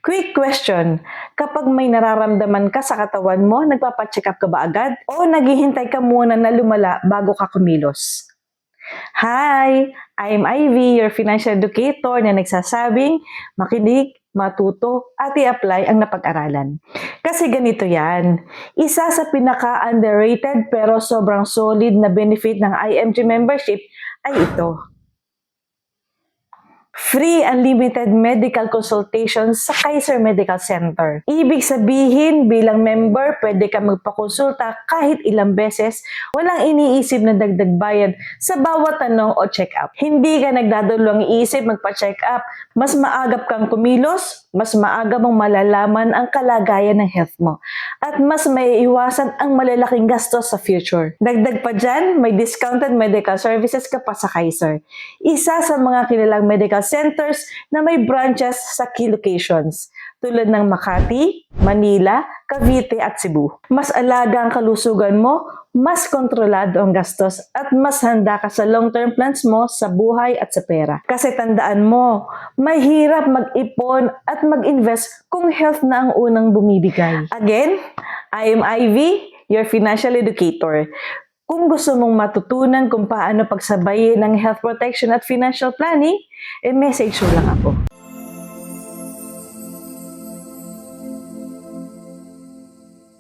Quick question, kapag may nararamdaman ka sa katawan mo, nagpapacheck up ka ba agad? O naghihintay ka muna na lumala bago ka kumilos? Hi! I'm Ivy, your financial educator na nagsasabing makinig, matuto, at i-apply ang napag-aralan. Kasi ganito yan, isa sa pinaka-underrated pero sobrang solid na benefit ng IMG membership ay ito. Free unlimited medical consultations sa Kaiser Medical Center. Ibig sabihin, bilang member, pwede ka magpakonsulta kahit ilang beses, walang iniisip na dagdag bayad sa bawat tanong o check-up. Hindi ka nagdadalawang iisip magpa-check up. Mas maagap kang kumilos, mas maaga mong malalaman ang kalagayan ng health mo, at mas maiiwasan ang malalaking gastos sa future. Dagdag pa dyan, may discounted medical services ka pa sa Kaiser. Isa sa mga kilalang medical centers na may branches sa key locations tulad ng Makati, Manila, Cavite at Cebu. Mas alaga ang kalusugan mo, mas kontrolado ang gastos at mas handa ka sa long-term plans mo sa buhay at sa pera. Kasi tandaan mo, mahirap mag-ipon at mag-invest kung health na ang unang bumibigay. Again, I am Ivy, your financial educator. Kung gusto mong matutunan kung paano pagsabayin ng health protection at financial planning, message mo lang ako.